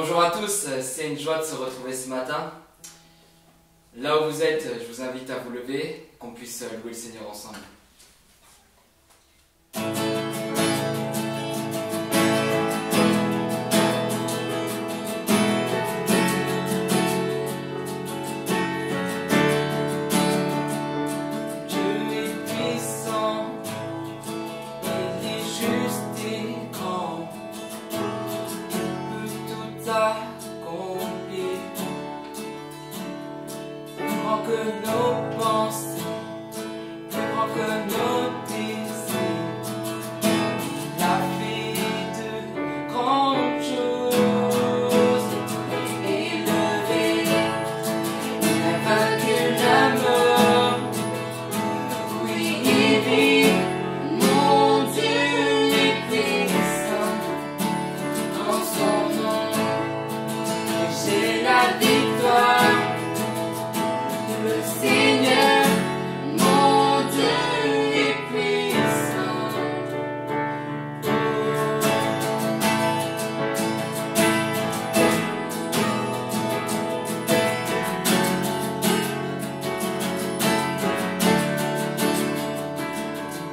Bonjour à tous, c'est une joie de se retrouver ce matin. Là où vous êtes, je vous invite à vous lever, qu'on puisse louer le Seigneur ensemble. Que nos pensées, plus grand que nos désirs, il a fait de grandes choses. Élevé, il a vaincu la mort. Oui, il vit, mon Dieu est puissant. En son nom, j'ai la victoire. Le Seigneur, mon Dieu est puissant.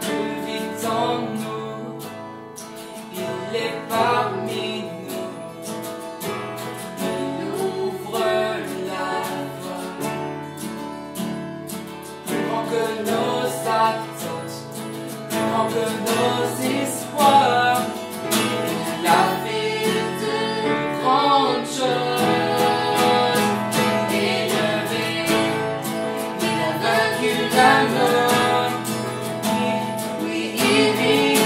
Il vit en nous, il est parmi nous. Il ouvre la voie. Que nos attentes, plus grand que nos espoirs, il a fait de grandes choses. Élevé, il a vaincu la mort. Oui, il vit,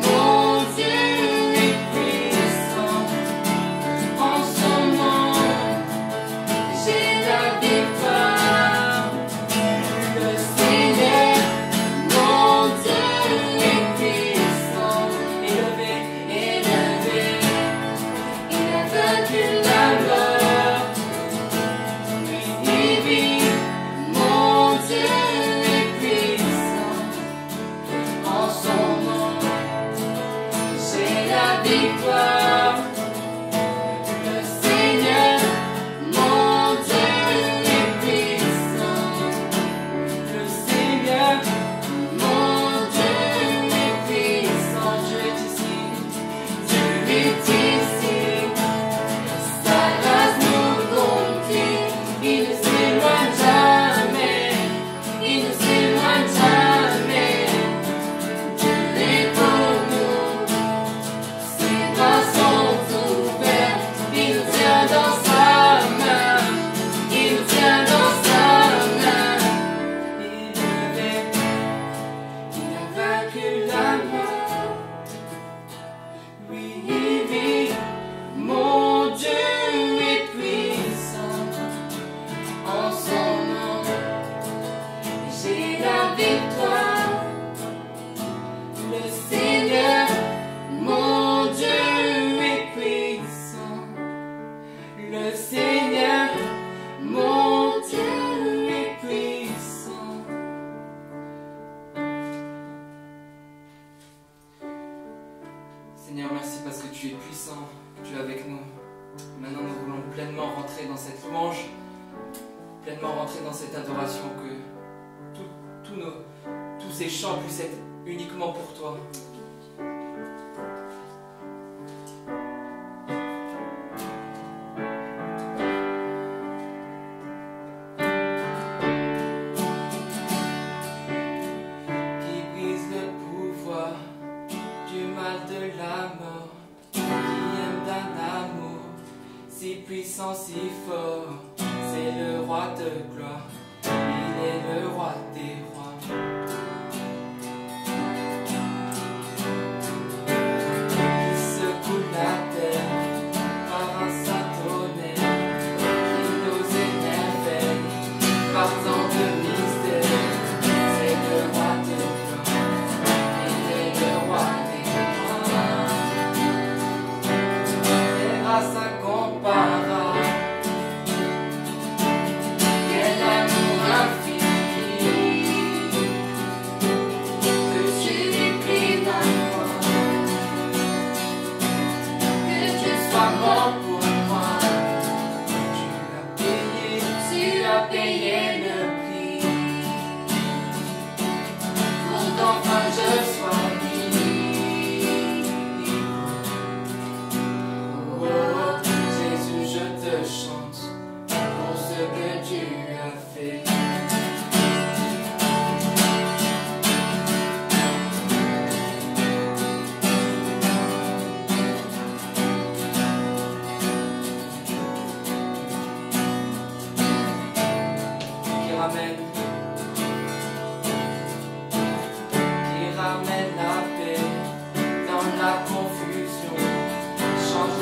mon Dieu est puissant. En son nom, j'ai la victoire. Victoire, le Seigneur, mon Dieu est puissant. Le Seigneur, mon Dieu est puissant. Dieu est ici, Dieu est ici. Sa grâce nous conduit, il ne s'éloigne jamais, il ne s'éloigne jamais. Dieu est pour nous. Ses bras sont ouverts, il nous tient dans sa main, il nous tient dans sa main. Élevé, il a vaincu la mort. Oui, il vit, mon Dieu est puissant. En son nom, j'ai la victoire. Le Seigneur, mon Dieu est puissant. Le Seigneur, mon Dieu est puissant. Seigneur, merci parce que tu es puissant, que tu es avec nous. Maintenant, nous voulons pleinement rentrer dans cette louange, pleinement rentrer dans cette adoration, que tous ces chants puissent être uniquement pour toi. Qui brise le pouvoir du mal de la mort, qui aime d'un amour si puissant, si fort. C'est le roi de gloire, il est le roi des rois. Qui secoue la terre par un saint tonnerre, qui nous émerveille par tant de mystères. C'est le roi de gloire, il est le roi des rois. Les grâces incomparables, quel amour infini.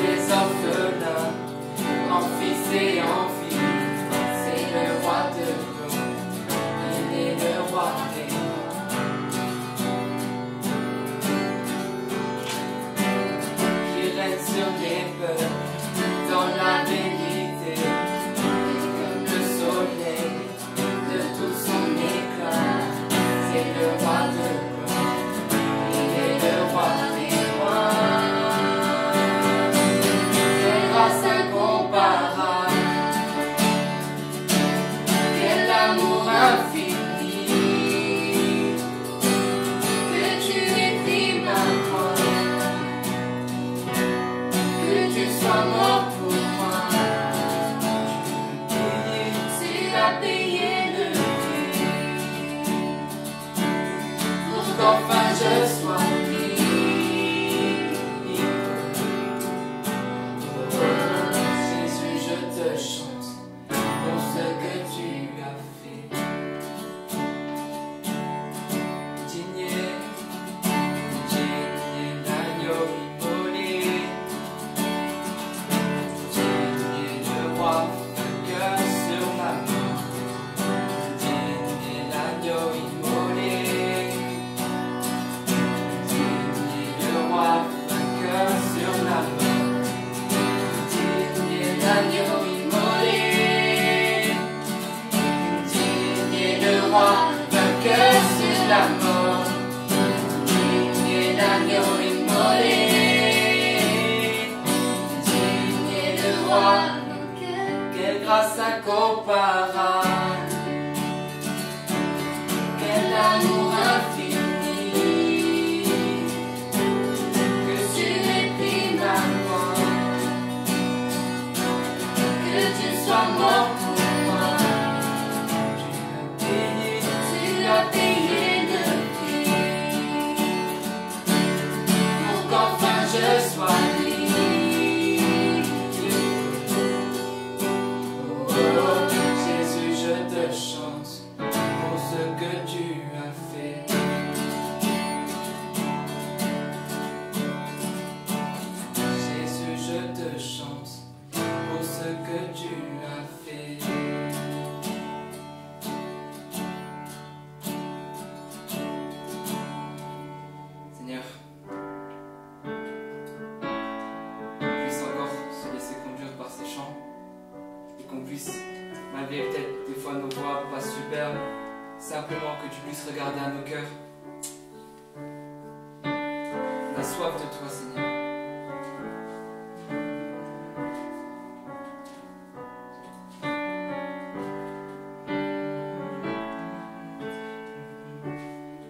des orphelins, en fils et en filles. C'est le roi de l'eau, il est le roi des rois. Qui règne sur les peuples dans la vérité, et comme le soleil de tout son éclat. C'est le roi de l'eau, il est le roi des rois. Quelle grâce incomparable, quel amour infini, que tu aies pris ma croix, que tu sois mort pour moi. Tu as payé le prix pour qu'enfin je sois libre. Oh, Jésus, je te chante pour ce que tu as fait. Digne l'agneau immolé, digne le roi vainqueur sur la mort, digne l'agneau immolé, digne le roi vainqueur sur la mort, digne l'agneau immolé, digne le roi vainqueur sur la mort, digne l'agneau immolé, digne le roi. Quelle grâce incomparable, quel amour infini, que tu aies pris ma croix, que tu sois mort pour moi. Tu as payé le prix pour qu'enfin je sois libre. Oh, Jésus, je te chante pour ce que tu as fait. Jésus, je te chante pour ce que tu as fait. Seigneur, qu'on puisse encore se laisser conduire par ces chants et qu'on puisse, malgré peut-être des fois nos voix pas superbes, simplement que tu puisses regarder à nos cœurs. On a soif de toi, Seigneur.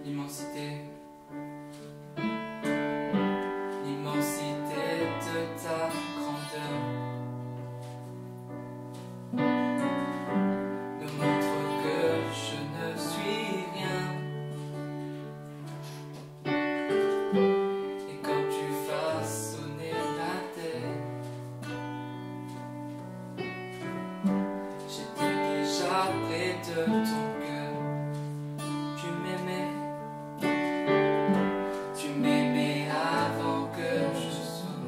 L'immensité, l'immensité de ta grandeur nous montre que je ne suis rien. Et quand tu façonnais la terre, j'étais déjà près de ton cœur. Tu m'aimais avant que je sois.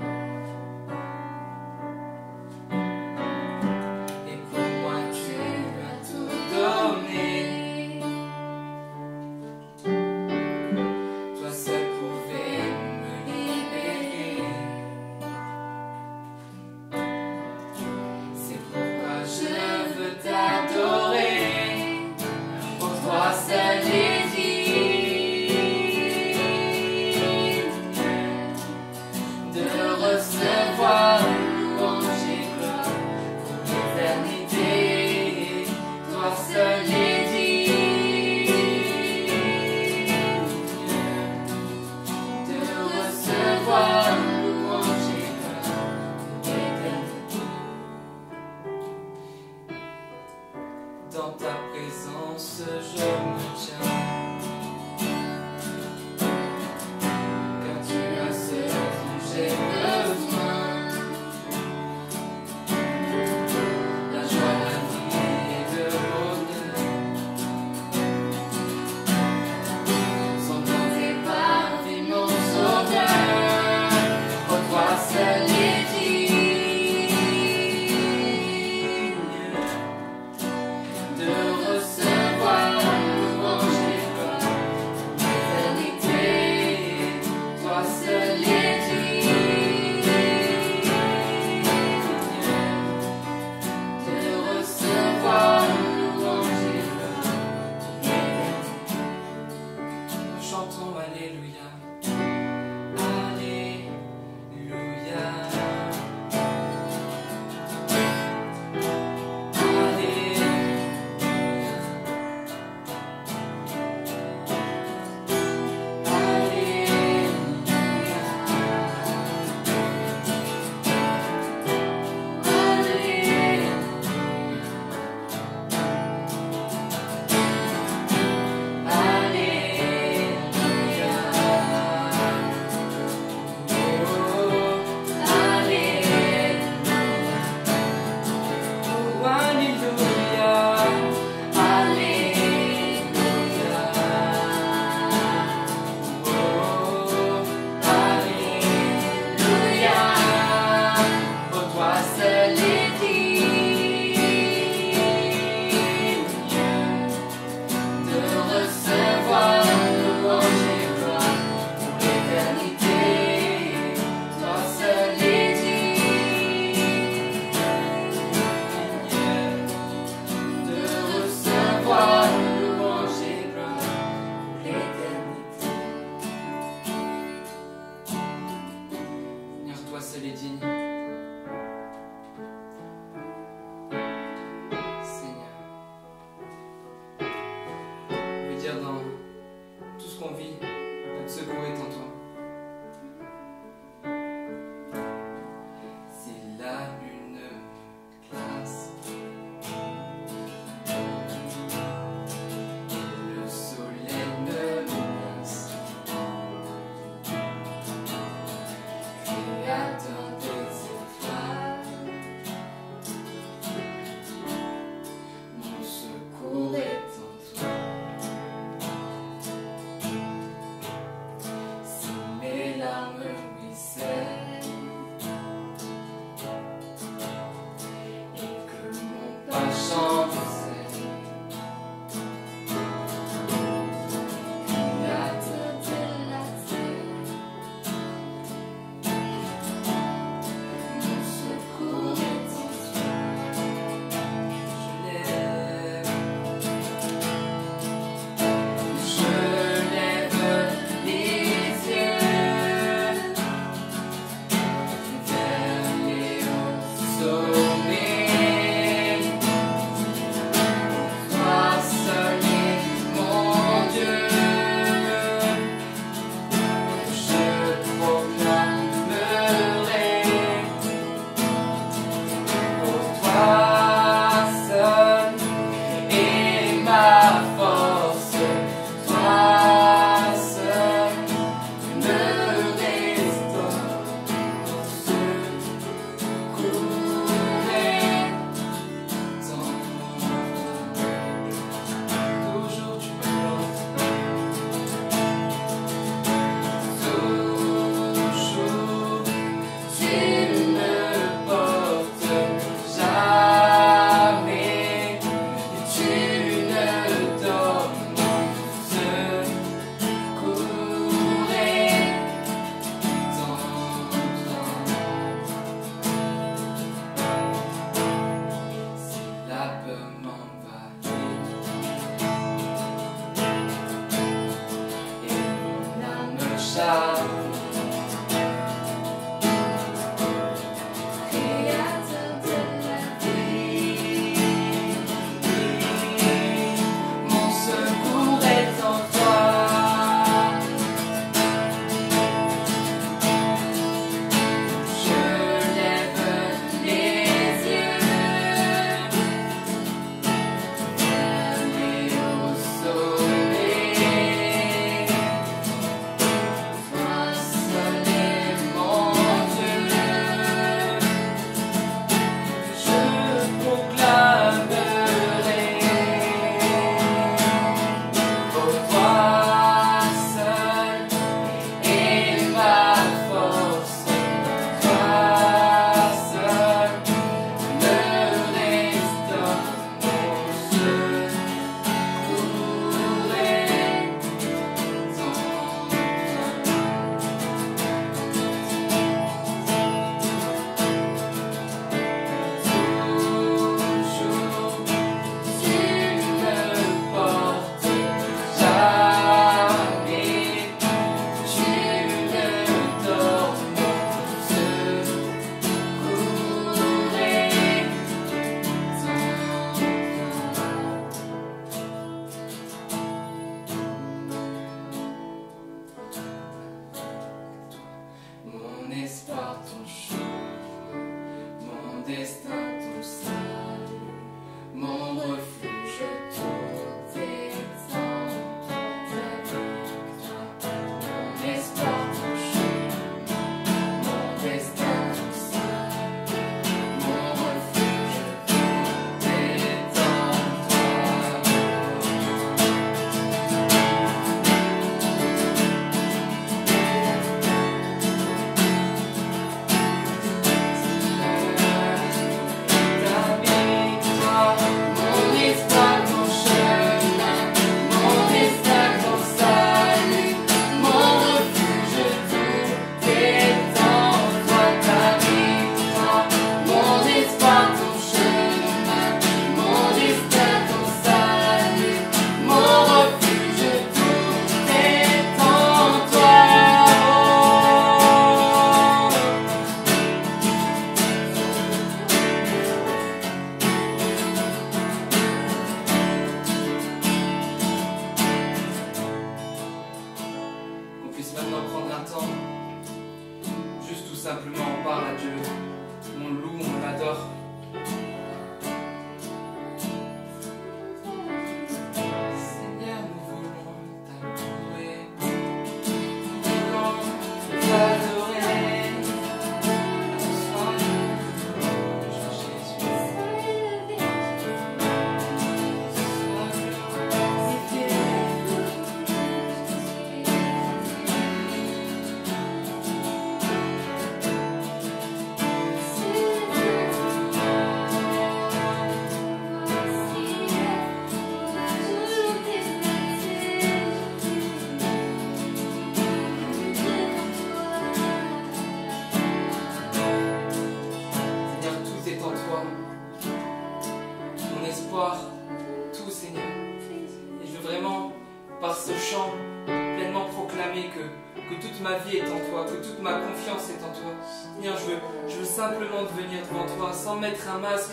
Simplement de venir devant toi sans mettre un masque,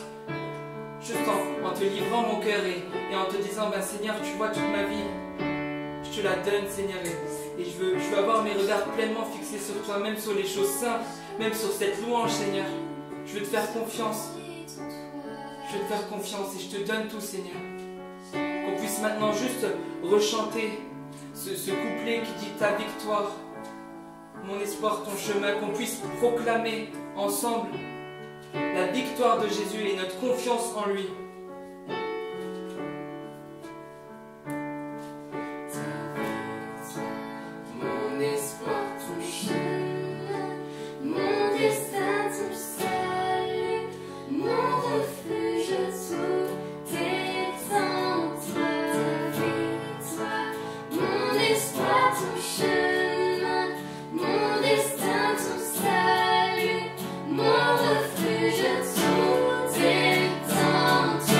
juste en te livrant mon cœur et en te disant ben Seigneur, tu vois toute ma vie, je te la donne Seigneur, et je veux avoir mes regards pleinement fixés sur toi, même sur les choses simples, même sur cette louange Seigneur. Je veux te faire confiance, je veux te faire confiance et je te donne tout Seigneur. Qu'on puisse maintenant juste rechanter ce couplet qui dit ta victoire, mon espoir, ton chemin, qu'on puisse proclamer ensemble la victoire de Jésus et notre confiance en lui. Mon espoir, ton chemin, mon destin, ton salut, mon refuge, tout est en toi. Ta victoire, mon espoir, ton chemin, mon destin, ton salut, mon refuge, tout est en toi.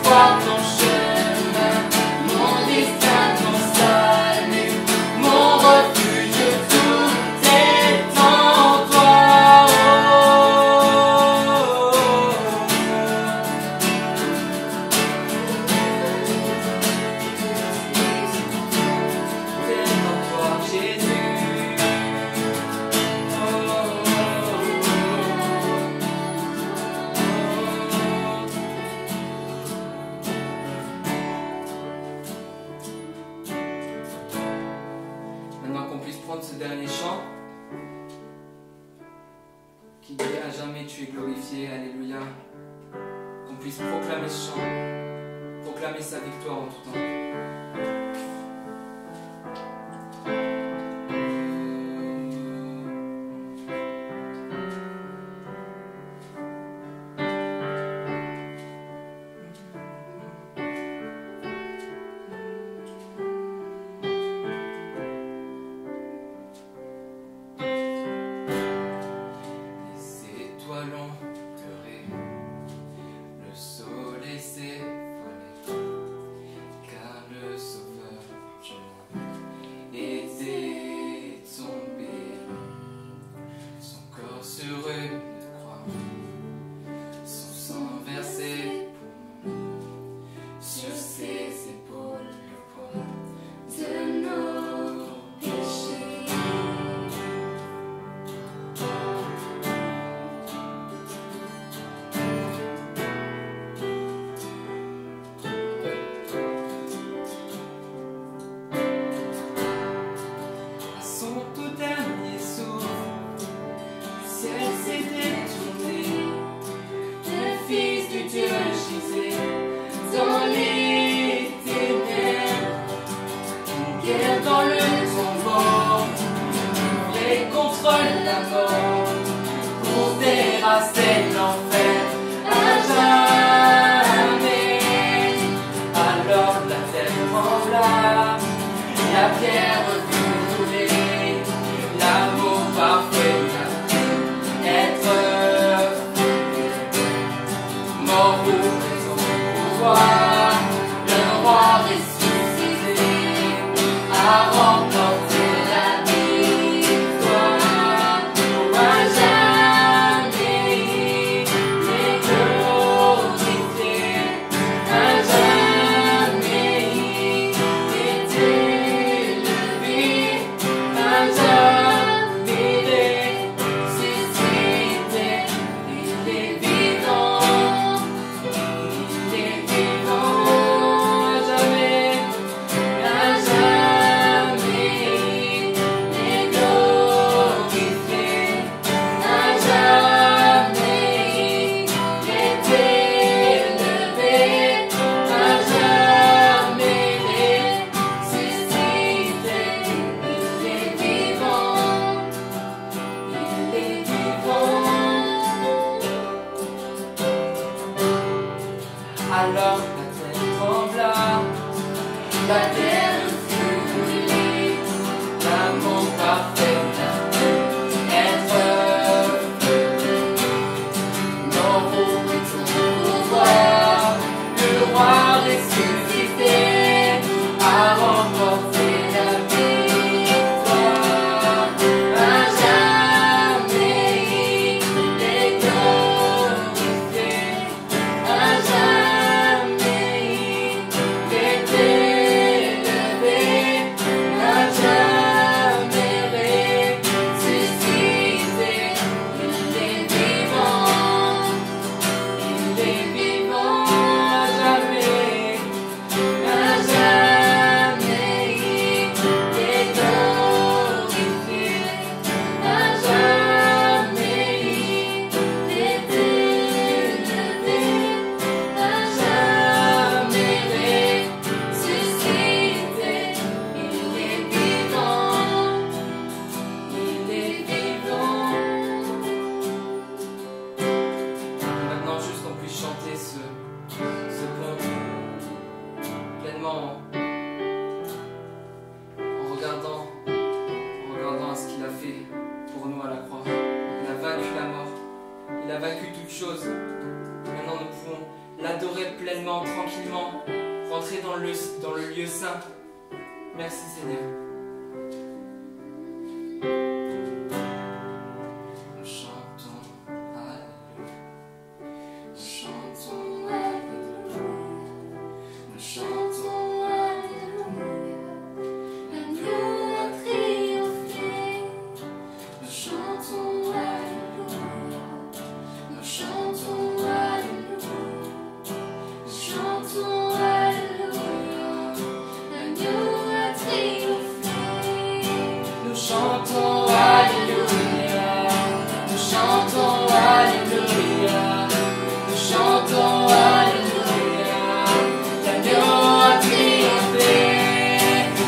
voir ton chemin, mon destin, ton salut, mon refuge, tout est en toi. Maintenant qu'on puisse prendre ce dernier chant qui dit à jamais tu es glorifié, alléluia, qu'on puisse proclamer ce chant, proclamer sa victoire en tout temps. Le soleil s'est volé, car le sauveur du monde était tombé. Son corps sur une croix, son sang versé pour nous, sur ses épaules le poids de nos péchés. Dans le tombeau, et contre la mort, pour terrasser l'enfer à jamais. Alors la terre trembla, la pierre fut roulée, l'amour parfait être mort pour son pouvoir, le roi ressuscité a remporté la victoire pour à jamais, les glorifié, à jamais, est élevé, à jamais ressuscité, il est vivant, à jamais. Alors la terre trembla, la terre fut brûlée, l'amour parfait être mort pour son pouvoir, le roi ressuscité a remporté la victoire, à jamais les glorifié, à jamais. pleinement, tranquillement rentrer dans le lieu saint. Merci Seigneur. Nous chantons Alléluia. Nous chantons Alléluia. Nous chantons Alléluia. L'agneau a triomphé. Nous chantons Alléluia. Nous chantons Alléluia. Nous chantons Alléluia. L'agneau a triomphé. Nous chantons Alléluia. Nous chantons Alléluia. Nous chantons Alléluia. L'agneau a triomphé.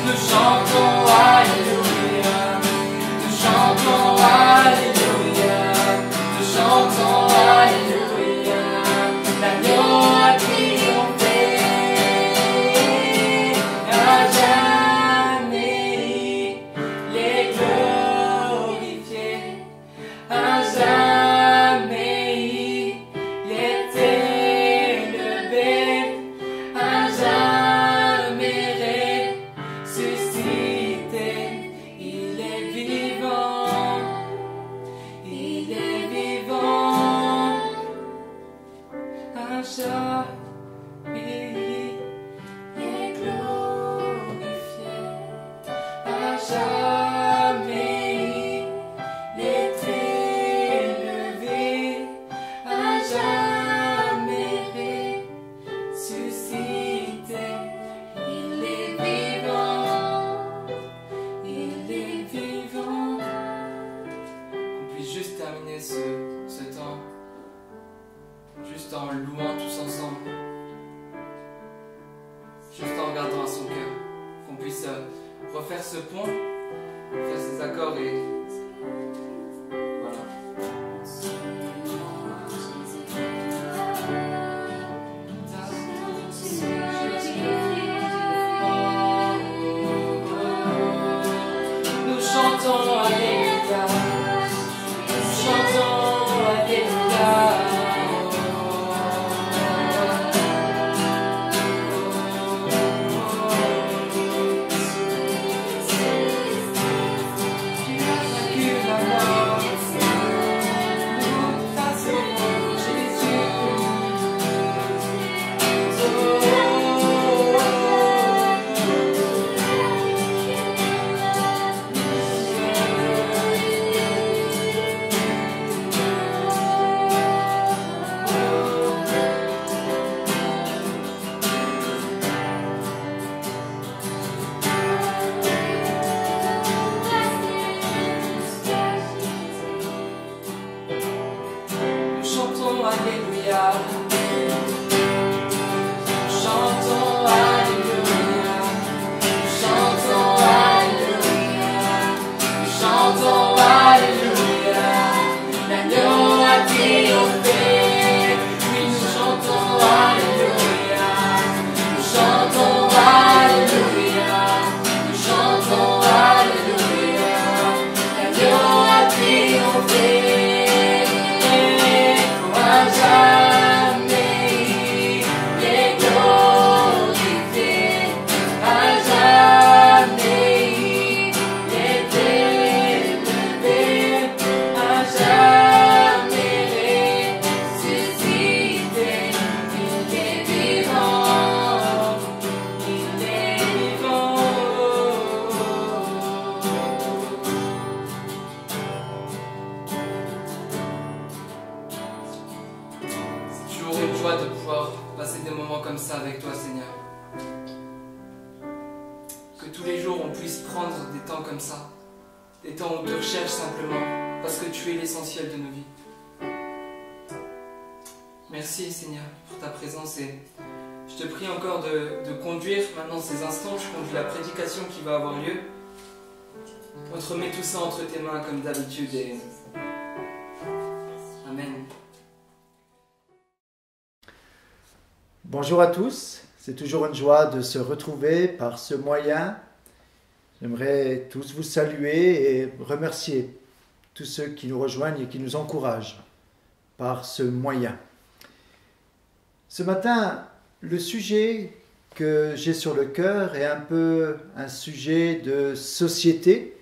Nous chantons Alléluia. Nous chantons Alléluia. Nous chantons Alléluia. L'agneau a triomphé. À jamais il est glorifié. À jamais il est élevé. À jamais ressuscité. Il est vivant. Il est vivant. À jamais il est glorifié. À jamais il est élevé. À jamais ressuscité. Il est vivant. Il est vivant. Qu'on puisse juste terminer ce temps juste en louant tous ensemble, juste en regardant à son cœur, qu'on puisse refaire ce pont, faire ces accords et voilà. Nous chantons Alléluia. Nous chantons Alléluia. Nous chantons Alléluia. Nous chantons Alléluia. Nous chantons Alléluia. Nous chantons Alléluia. L'agneau a triomphé. Oui, nous chantons Alléluia. Nous chantons Alléluia. Nous chantons Alléluia. L'agneau a triomphé. À jamais il est glorifié. À jamais il est élevé. À jamais ressuscité. Il est vivant. Il est vivant. C'est toujours une joie de pouvoir passer des moments comme ça avec toi, Seigneur. Que tous les jours on puisse prendre des temps comme ça, des temps où on te recherche simplement, parce que tu es l'essentiel de nos vies. Merci, Seigneur, pour ta présence et je te prie encore de conduire maintenant ces instants. Je conduis la prédication qui va avoir lieu. On te remet tout ça entre tes mains comme d'habitude et Amen. Bonjour à tous, c'est toujours une joie de se retrouver par ce moyen. J'aimerais tous vous saluer et remercier tous ceux qui nous rejoignent et qui nous encouragent par ce moyen. Ce matin, le sujet que j'ai sur le cœur est un peu un sujet de société.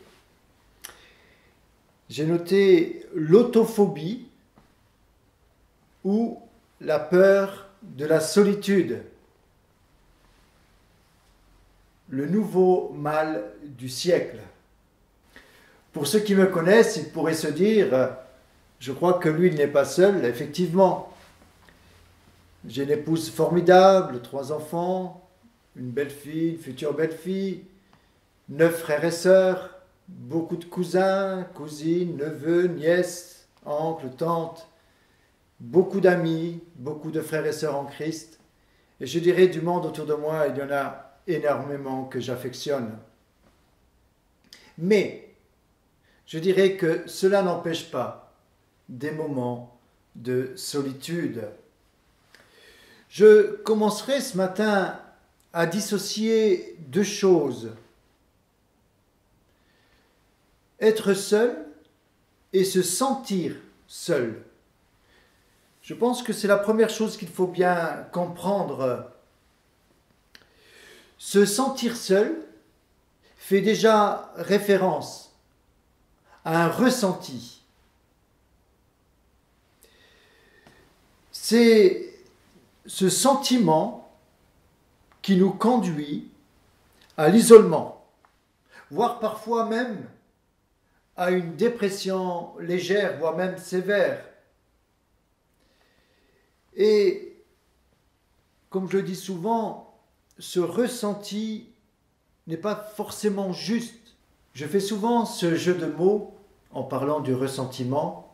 J'ai noté l'autophobie ou la peur de la solitude, le nouveau mal du siècle. Pour ceux qui me connaissent, ils pourraient se dire, je crois que lui, il n'est pas seul. Effectivement, j'ai une épouse formidable, 3 enfants, une belle-fille, une future belle-fille, 9 frères et sœurs, beaucoup de cousins, cousines, neveux, nièces, oncles, tantes, beaucoup d'amis, beaucoup de frères et sœurs en Christ. Et je dirais du monde autour de moi, il y en a énormément que j'affectionne. Mais je dirais que cela n'empêche pas des moments de solitude. Je commencerai ce matin à dissocier 2 choses. Être seul et se sentir seul. Je pense que c'est la première chose qu'il faut bien comprendre. Se sentir seul fait déjà référence à un ressenti. C'est ce sentiment qui nous conduit à l'isolement, voire parfois même à une dépression légère, voire même sévère. Et comme je le dis souvent, ce ressenti n'est pas forcément juste. Je fais souvent ce jeu de mots en parlant du ressentiment,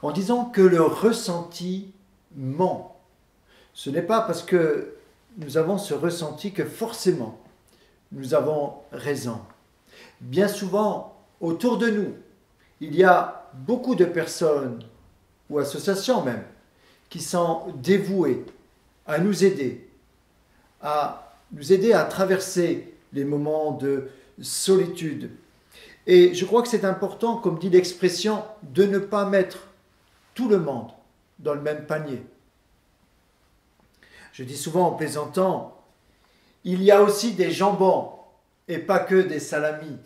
en disant que le ressenti ment. Ce n'est pas parce que nous avons ce ressenti que forcément nous avons raison. Bien souvent, autour de nous, il y a beaucoup de personnes, ou associations même, qui sont dévouées à nous aider à traverser les moments de solitude. Et je crois que c'est important, comme dit l'expression, de ne pas mettre tout le monde dans le même panier. Je dis souvent en plaisantant, il y a aussi des jambons et pas que des salamis.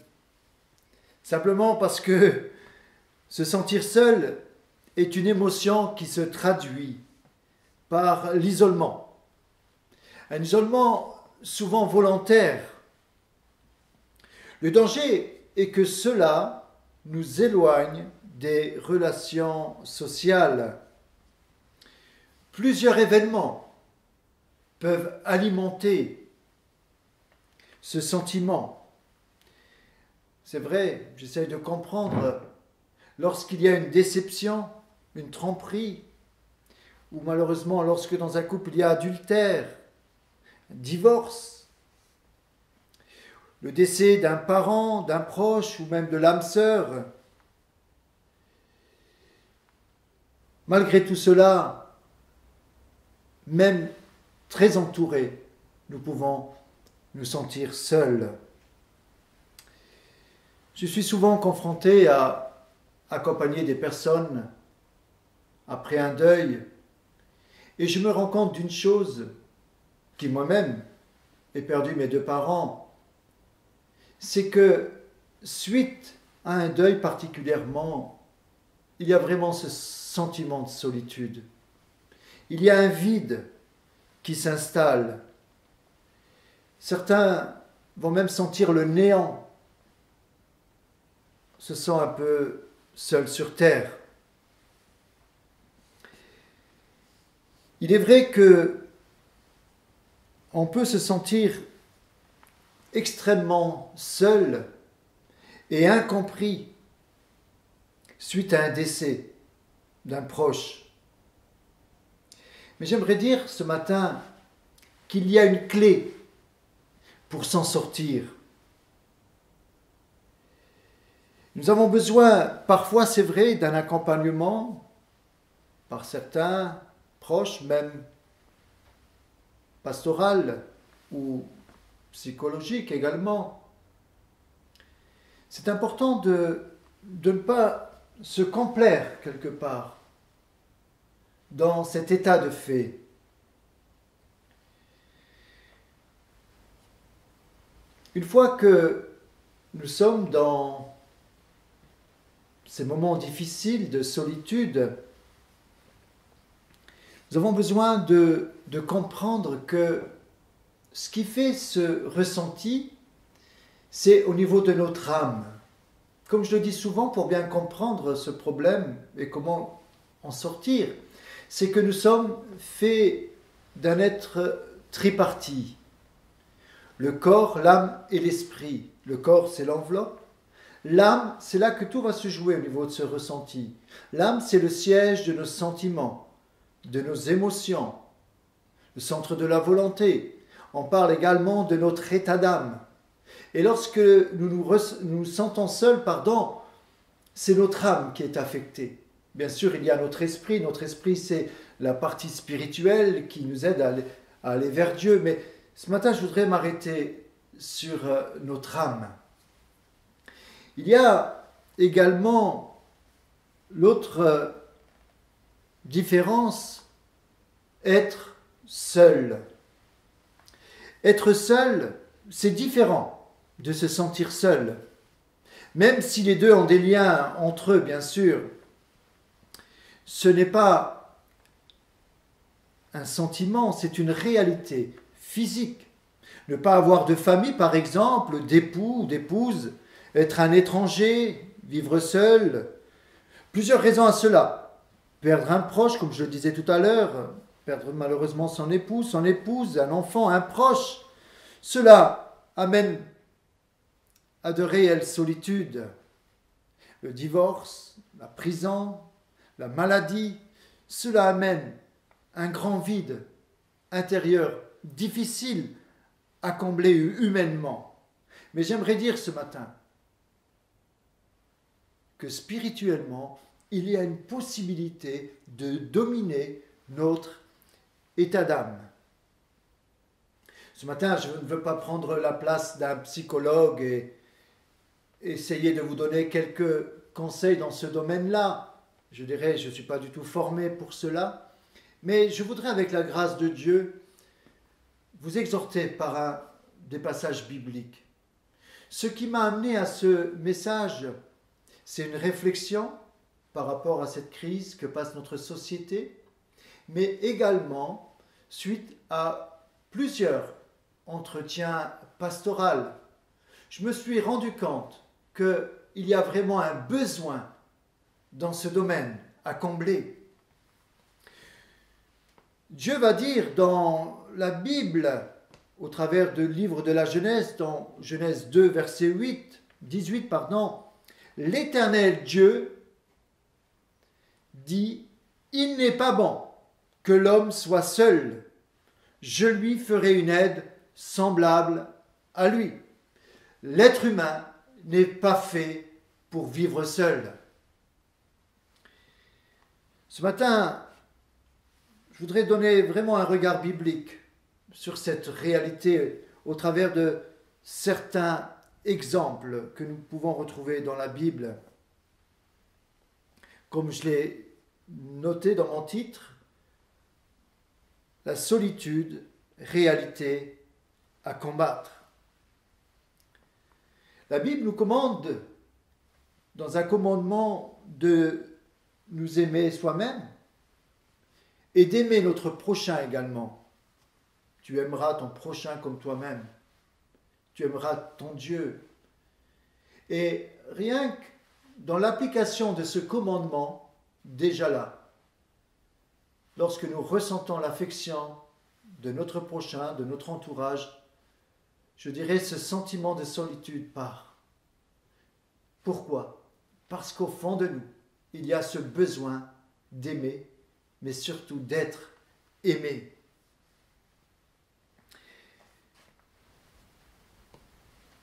Simplement parce que se sentir seul est une émotion qui se traduit par l'isolement. Un isolement souvent volontaire. Le danger est que cela nous éloigne des relations sociales. Plusieurs événements peuvent alimenter ce sentiment. C'est vrai, j'essaie de comprendre, lorsqu'il y a une déception, une tromperie, ou malheureusement lorsque dans un couple il y a adultère, divorce, le décès d'un parent, d'un proche ou même de l'âme sœur. Malgré tout cela, même très entourés, nous pouvons nous sentir seuls. Je suis souvent confronté à accompagner des personnes après un deuil et je me rends compte d'une chose, qui moi-même ai perdu mes 2 parents, c'est que suite à un deuil particulièrement, il y a vraiment ce sentiment de solitude. Il y a un vide qui s'installe. Certains vont même sentir le néant, se sentent un peu seuls sur terre. Il est vrai que on peut se sentir extrêmement seul et incompris suite à un décès d'un proche. Mais j'aimerais dire ce matin qu'il y a une clé pour s'en sortir. Nous avons besoin, parfois c'est vrai, d'un accompagnement par certains proches, même pastoral ou psychologique également. C'est important de ne pas se complaire quelque part dans cet état de fait. Une fois que nous sommes dans ces moments difficiles de solitude, nous avons besoin de comprendre que ce qui fait ce ressenti, c'est au niveau de notre âme. Comme je le dis souvent, pour bien comprendre ce problème et comment en sortir, c'est que nous sommes faits d'un être tripartite. Le corps, l'âme et l'esprit. Le corps, c'est l'enveloppe. L'âme, c'est là que tout va se jouer au niveau de ce ressenti. L'âme, c'est le siège de nos sentiments, de nos émotions, le centre de la volonté. On parle également de notre état d'âme. Et lorsque nous sentons seuls, c'est notre âme qui est affectée. Bien sûr, il y a notre esprit. Notre esprit, c'est la partie spirituelle qui nous aide à aller vers Dieu. Mais ce matin, je voudrais m'arrêter sur notre âme. Il y a également l'autre différence, être seul. Être seul, c'est différent de se sentir seul. Même si les deux ont des liens entre eux, bien sûr, ce n'est pas un sentiment, c'est une réalité physique. Ne pas avoir de famille, par exemple, d'époux ou d'épouse, être un étranger, vivre seul. Plusieurs raisons à cela. Perdre un proche, comme je le disais tout à l'heure, perdre malheureusement son époux, son épouse, un enfant, un proche. Cela amène à de réelles solitudes. Le divorce, la prison, la maladie, cela amène un grand vide intérieur difficile à combler humainement. Mais j'aimerais dire ce matin que spirituellement, il y a une possibilité de dominer notre état d'âme. Ce matin, je ne veux pas prendre la place d'un psychologue et essayer de vous donner quelques conseils dans ce domaine-là. Je dirais, je ne suis pas du tout formé pour cela, mais je voudrais, avec la grâce de Dieu, vous exhorter par des passages bibliques. Ce qui m'a amené à ce message, c'est une réflexion par rapport à cette crise que passe notre société, mais également suite à plusieurs entretiens pastoraux. Je me suis rendu compte qu'il y a vraiment un besoin dans ce domaine à combler. Dieu va dire dans la Bible, au travers du livre de la Genèse, dans Genèse 2, verset 18, l'Éternel Dieu dit « Il n'est pas bon que l'homme soit seul. Je lui ferai une aide semblable à lui. L'être humain n'est pas fait pour vivre seul. » Ce matin, je voudrais donner vraiment un regard biblique sur cette réalité au travers de certains exemples que nous pouvons retrouver dans la Bible. Comme je l'ai noté dans mon titre, la solitude, réalité à combattre. La Bible nous commande, dans un commandement, de nous aimer soi-même et d'aimer notre prochain également. Tu aimeras ton prochain comme toi-même. Tu aimeras ton Dieu. Et rien que dans l'application de ce commandement, déjà là, lorsque nous ressentons l'affection de notre prochain, de notre entourage, je dirais ce sentiment de solitude part. Pourquoi ? Parce qu'au fond de nous, il y a ce besoin d'aimer, mais surtout d'être aimé.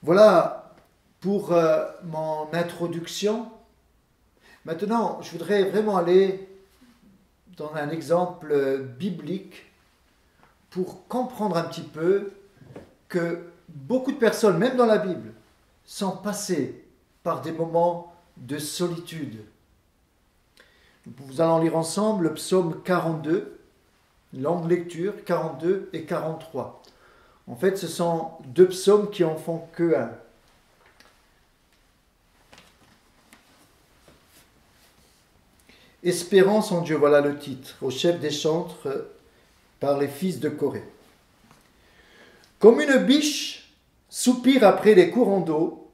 Voilà pour mon introduction. Maintenant, je voudrais vraiment aller dans un exemple biblique pour comprendre un petit peu que beaucoup de personnes, même dans la Bible, sont passées par des moments de solitude. Nous allons lire ensemble le psaume 42, longue lecture, 42 et 43. En fait, ce sont deux psaumes qui en font que un. Espérance en Dieu, voilà le titre, au chef des chantres par les fils de Corée. Comme une biche soupire après les courants d'eau,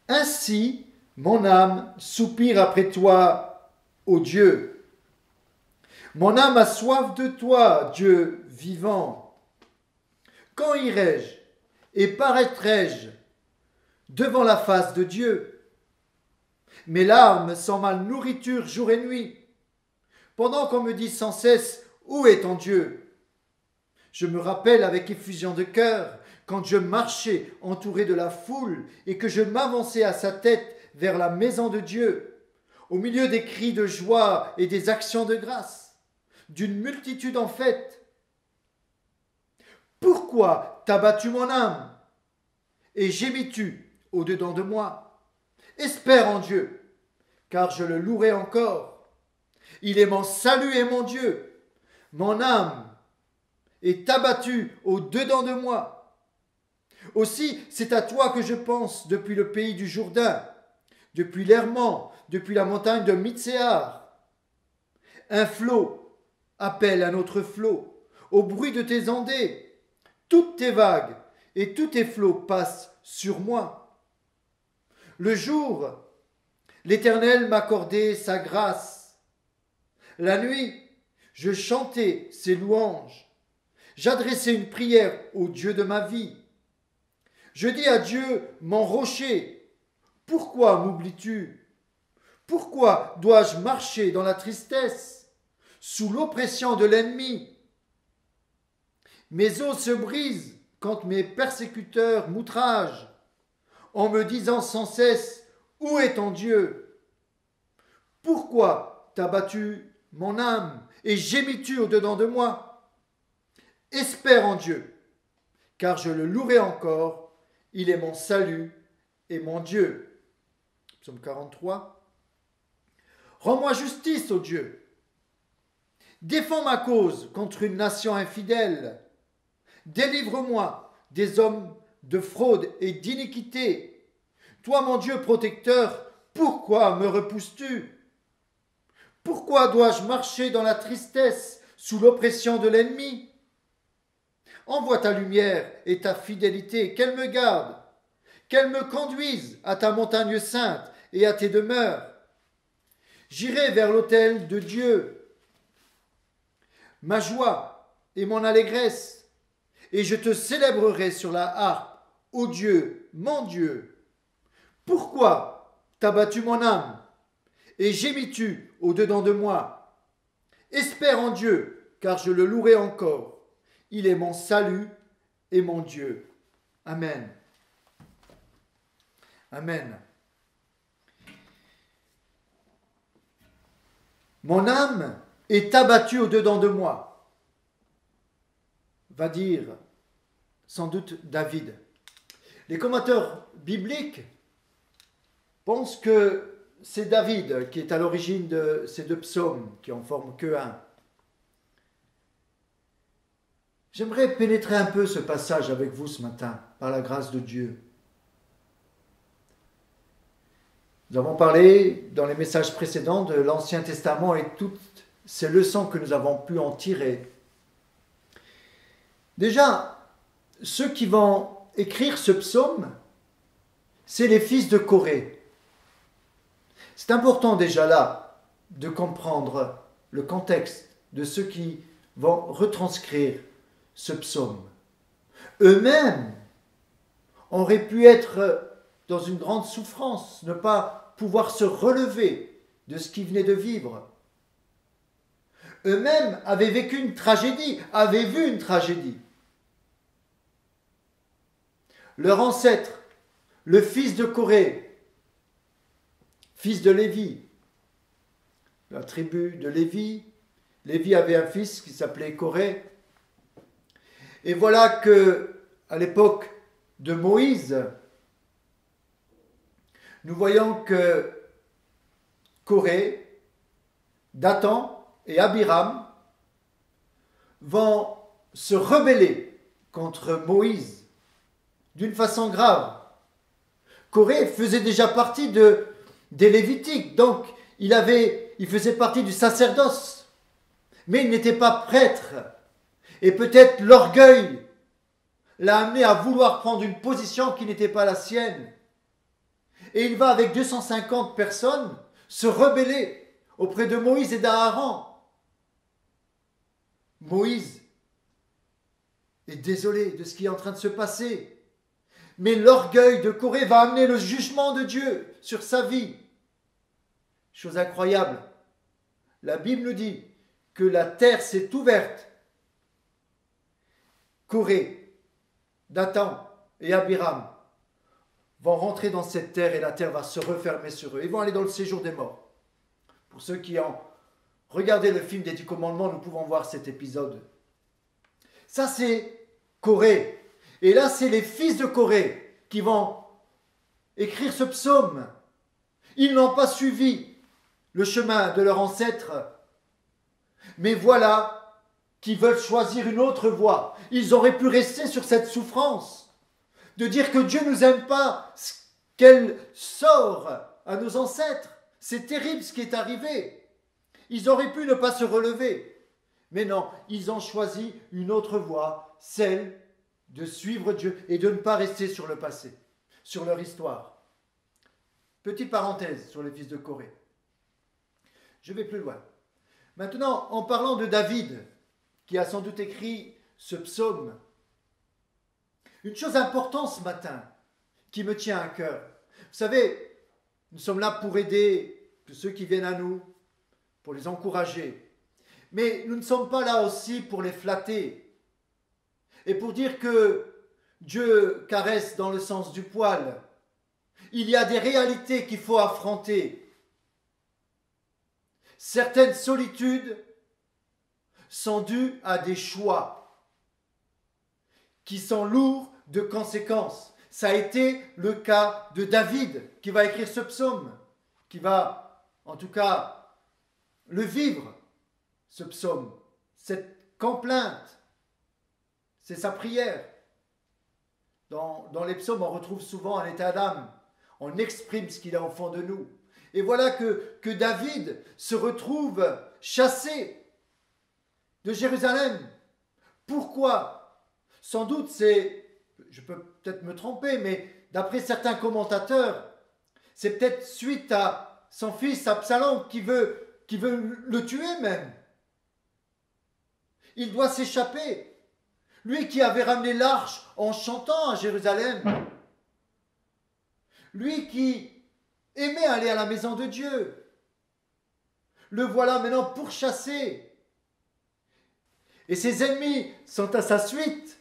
ainsi mon âme soupire après toi, ô Dieu. Mon âme a soif de toi, Dieu vivant. Quand irai-je et paraîtrai-je devant la face de Dieu? Mes larmes sont ma nourriture jour et nuit, pendant qu'on me dit sans cesse « Où est ton Dieu ?» Je me rappelle avec effusion de cœur quand je marchais entouré de la foule et que je m'avançais à sa tête vers la maison de Dieu, au milieu des cris de joie et des actions de grâce, d'une multitude en fête. Pourquoi t'as battu mon âme et gémis-tu au-dedans de moi? Espère en Dieu, car je le louerai encore. Il est mon salut et mon Dieu. Mon âme est abattue au-dedans de moi. Aussi, c'est à toi que je pense depuis le pays du Jourdain, depuis l'Hermon, depuis la montagne de Mitséar. Un flot appelle un autre flot, au bruit de tes ondées. Toutes tes vagues et tous tes flots passent sur moi. Le jour, l'Éternel m'accordait sa grâce. La nuit, je chantais ses louanges. J'adressais une prière au Dieu de ma vie. Je dis à Dieu, mon rocher, pourquoi m'oublies-tu? Pourquoi dois-je marcher dans la tristesse, sous l'oppression de l'ennemi? Mes os se brisent quand mes persécuteurs m'outragent, en me disant sans cesse « Où est ton Dieu ?» Pourquoi t'as battu mon âme et gémis-tu au-dedans de moi? Espère en Dieu, car je le louerai encore, il est mon salut et mon Dieu. Psaume 43. Rends-moi justice, ô Dieu. Défends ma cause contre une nation infidèle. Délivre-moi des hommes de fraude et d'iniquité. Toi, mon Dieu protecteur, pourquoi me repousses-tu? Pourquoi dois-je marcher dans la tristesse sous l'oppression de l'ennemi? Envoie ta lumière et ta fidélité, qu'elle me garde, qu'elle me conduise à ta montagne sainte et à tes demeures. J'irai vers l'autel de Dieu, ma joie et mon allégresse, et je te célébrerai sur la harpe. Ô Dieu, mon Dieu, pourquoi t'as battu mon âme et gémis-tu au-dedans de moi? Espère en Dieu, car je le louerai encore. Il est mon salut et mon Dieu. Amen. Amen. Mon âme est abattue au-dedans de moi, va dire sans doute David. Les commentateurs bibliques pensent que c'est David qui est à l'origine de ces deux psaumes qui en forment que un. J'aimerais pénétrer un peu ce passage avec vous ce matin, par la grâce de Dieu. Nous avons parlé dans les messages précédents de l'Ancien Testament et toutes ces leçons que nous avons pu en tirer. Déjà, ceux qui vont écrire ce psaume, c'est les fils de Corée. C'est important déjà là de comprendre le contexte de ceux qui vont retranscrire ce psaume. Eux-mêmes auraient pu être dans une grande souffrance, ne pas pouvoir se relever de ce qu'ils venaient de vivre. Eux-mêmes avaient vécu une tragédie, avaient vu une tragédie. Leur ancêtre, le fils de Corée, fils de Lévi, la tribu de Lévi. Lévi avait un fils qui s'appelait Corée. Et voilà que, à l'époque de Moïse, nous voyons que Corée, Dathan et Abiram vont se rebeller contre Moïse d'une façon grave. Corée faisait déjà partie des Lévitiques, donc il faisait partie du sacerdoce, mais il n'était pas prêtre. Et peut-être l'orgueil l'a amené à vouloir prendre une position qui n'était pas la sienne. Et il va avec 250 personnes se rebeller auprès de Moïse et d'Aaron. Moïse est désolé de ce qui est en train de se passer. Mais l'orgueil de Corée va amener le jugement de Dieu sur sa vie. Chose incroyable. La Bible nous dit que la terre s'est ouverte. Corée, Dathan et Abiram vont rentrer dans cette terre et la terre va se refermer sur eux. Ils vont aller dans le séjour des morts. Pour ceux qui ont regardé le film des 10 commandements, nous pouvons voir cet épisode. Ça, c'est Corée. Et là, c'est les fils de Corée qui vont écrire ce psaume. Ils n'ont pas suivi le chemin de leur ancêtre. Mais voilà qu'ils veulent choisir une autre voie. Ils auraient pu rester sur cette souffrance, de dire que Dieu ne nous aime pas, qu'elle sort à nos ancêtres. C'est terrible ce qui est arrivé. Ils auraient pu ne pas se relever. Mais non, ils ont choisi une autre voie, celle de suivre Dieu et de ne pas rester sur le passé, sur leur histoire. Petite parenthèse sur les fils de Corée. Je vais plus loin. Maintenant, en parlant de David, qui a sans doute écrit ce psaume, une chose importante ce matin qui me tient à cœur. Vous savez, nous sommes là pour aider tous ceux qui viennent à nous, pour les encourager. Mais nous ne sommes pas là aussi pour les flatter et pour dire que Dieu caresse dans le sens du poil. Il y a des réalités qu'il faut affronter. Certaines solitudes sont dues à des choix qui sont lourds de conséquences. Ça a été le cas de David qui va écrire ce psaume, qui va en tout cas le vivre, ce psaume, cette complainte, c'est sa prière. Dans les psaumes, on retrouve souvent un état d'âme. On exprime ce qu'il a au fond de nous. Et voilà que David se retrouve chassé de Jérusalem. Pourquoi? Sans doute je peux peut-être me tromper, mais d'après certains commentateurs, c'est peut-être suite à son fils Absalom qui veut le tuer même. Il doit s'échapper. Lui qui avait ramené l'arche en chantant à Jérusalem. Lui qui aimait aller à la maison de Dieu. Le voilà maintenant pourchassé. Et ses ennemis sont à sa suite.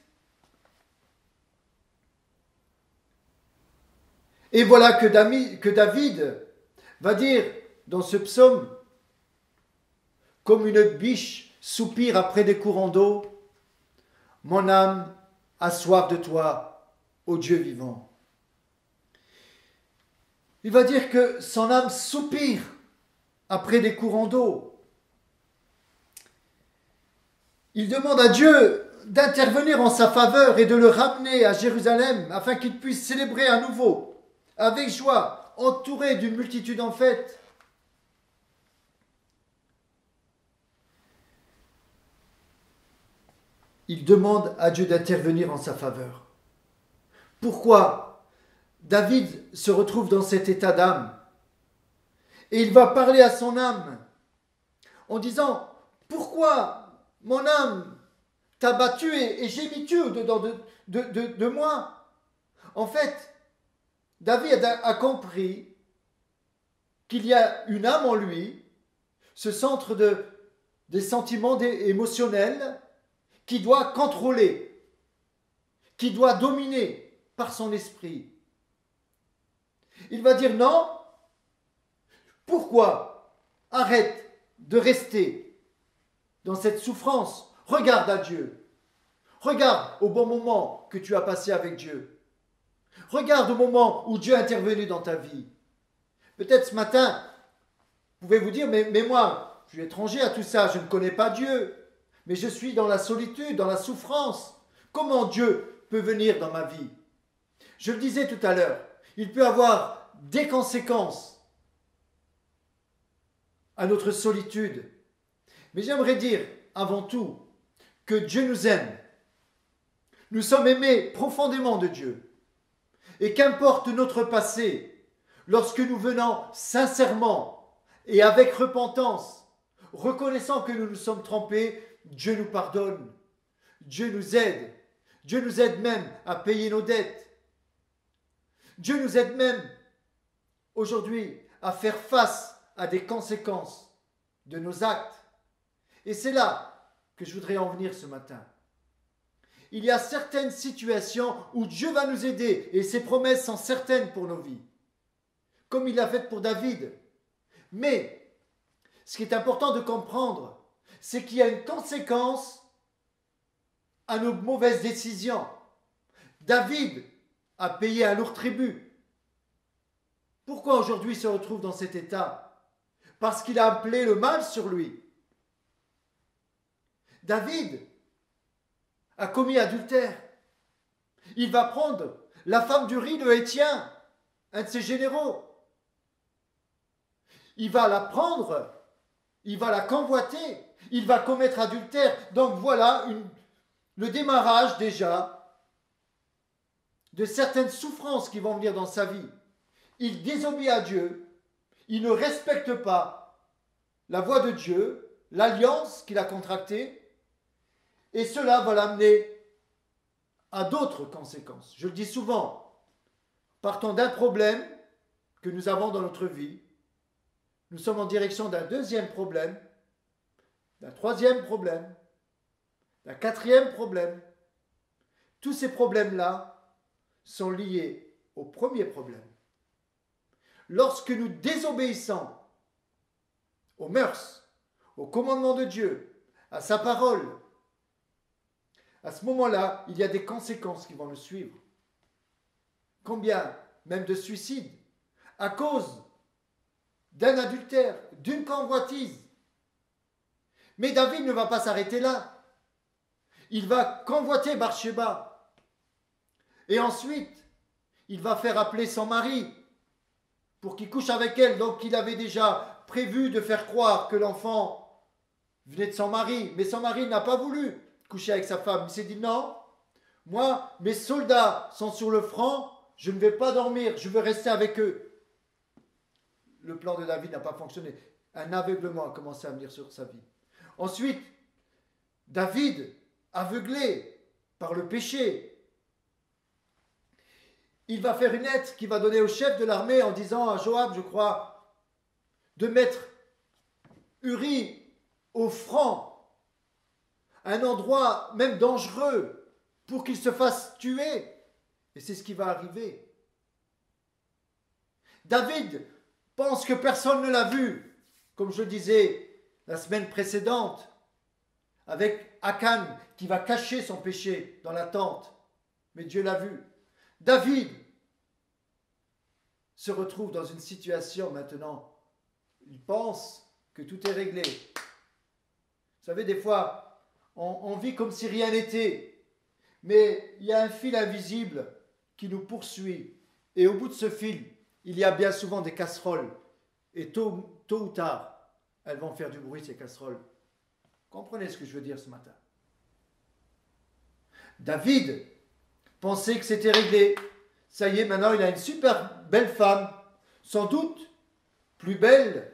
Et voilà que David va dire dans ce psaume, comme une biche soupire après des courants d'eau, mon âme a soif de toi, ô Dieu vivant. Il va dire que son âme soupire après des courants d'eau. Il demande à Dieu d'intervenir en sa faveur et de le ramener à Jérusalem afin qu'il puisse célébrer à nouveau, avec joie, entouré d'une multitude en fête. Il demande à Dieu d'intervenir en sa faveur. Pourquoi David se retrouve dans cet état d'âme? Et il va parler à son âme en disant, pourquoi mon âme t'a battu et gémis-tu au-dedans de moi? En fait, David a compris qu'il y a une âme en lui, ce centre des sentiments émotionnels, qui doit contrôler, qui doit dominer par son esprit. Il va dire non. Pourquoi? Arrête de rester dans cette souffrance. Regarde à Dieu. Regarde au bon moment que tu as passé avec Dieu. Regarde au moment où Dieu est intervenu dans ta vie. Peut-être ce matin, vous pouvez vous dire, mais moi, je suis étranger à tout ça, je ne connais pas Dieu. Mais je suis dans la solitude, dans la souffrance. Comment Dieu peut venir dans ma vie? Je le disais tout à l'heure, il peut avoir des conséquences à notre solitude. Mais j'aimerais dire avant tout que Dieu nous aime. Nous sommes aimés profondément de Dieu. Et qu'importe notre passé, lorsque nous venons sincèrement et avec repentance, reconnaissant que nous nous sommes trompés, Dieu nous pardonne. Dieu nous aide. Dieu nous aide même à payer nos dettes. Dieu nous aide même aujourd'hui à faire face à des conséquences de nos actes. Et c'est là que je voudrais en venir ce matin. Il y a certaines situations où Dieu va nous aider et ses promesses sont certaines pour nos vies, comme il l'a fait pour David. Mais ce qui est important de comprendre, c'est qu'il y a une conséquence à nos mauvaises décisions. David a payé un lourd tribut. Pourquoi aujourd'hui il se retrouve dans cet état? Parce qu'il a appelé le mal sur lui. David a commis adultère. Il va prendre la femme d'Uri de Hétien, un de ses généraux. Il va la prendre, il va la convoiter, il va commettre adultère. Donc voilà le démarrage déjà de certaines souffrances qui vont venir dans sa vie. Il désobéit à Dieu, il ne respecte pas la voix de Dieu, l'alliance qu'il a contractée, et cela va l'amener à d'autres conséquences. Je le dis souvent, partant d'un problème que nous avons dans notre vie, nous sommes en direction d'un deuxième problème, d'un troisième problème, d'un quatrième problème. Tous ces problèmes-là sont liés au premier problème. Lorsque nous désobéissons aux mœurs, au commandement de Dieu, à sa parole, à ce moment-là, il y a des conséquences qui vont le suivre. Combien même de suicides à cause d'un adultère, d'une convoitise. Mais David ne va pas s'arrêter là. Il va convoiter Bathsheba. Et ensuite, il va faire appeler son mari pour qu'il couche avec elle. Donc il avait déjà prévu de faire croire que l'enfant venait de son mari. Mais son mari n'a pas voulu coucher avec sa femme. Il s'est dit non, moi, mes soldats sont sur le front, je ne vais pas dormir, je veux rester avec eux. Le plan de David n'a pas fonctionné. Un aveuglement a commencé à venir sur sa vie. Ensuite, David, aveuglé par le péché, il va faire une lettre qu'il va donner au chef de l'armée en disant à Joab, je crois, de mettre Uri au front, un endroit même dangereux pour qu'il se fasse tuer. Et c'est ce qui va arriver. David pense que personne ne l'a vu, comme je le disais la semaine précédente, avec Akan qui va cacher son péché dans la tente. Mais Dieu l'a vu. David se retrouve dans une situation maintenant. Il pense que tout est réglé. Vous savez, des fois, on vit comme si rien n'était. Mais il y a un fil invisible qui nous poursuit. Et au bout de ce fil, il y a bien souvent des casseroles. Et tôt ou tard, elles vont faire du bruit, ces casseroles. Comprenez ce que je veux dire ce matin. David pensait que c'était réglé. Ça y est, maintenant il a une super belle femme. Sans doute plus belle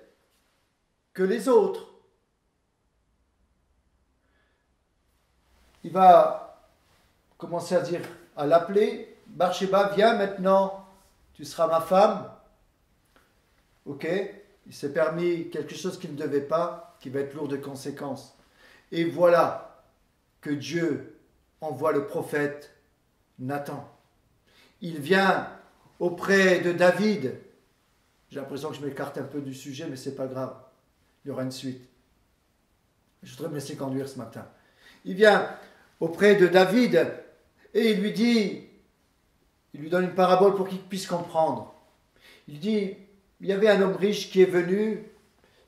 que les autres. Il va commencer à dire, à l'appeler, Bathsheba, viens maintenant, tu seras ma femme. Ok, il s'est permis quelque chose qu'il ne devait pas, qui va être lourd de conséquences. Et voilà que Dieu envoie le prophète Nathan. Il vient auprès de David. J'ai l'impression que je m'écarte un peu du sujet, mais ce n'est pas grave. Il y aura une suite. Je voudrais me laisser conduire ce matin. Il vient auprès de David et il lui dit, il lui donne une parabole pour qu'il puisse comprendre. Il dit, il y avait un homme riche qui est venu.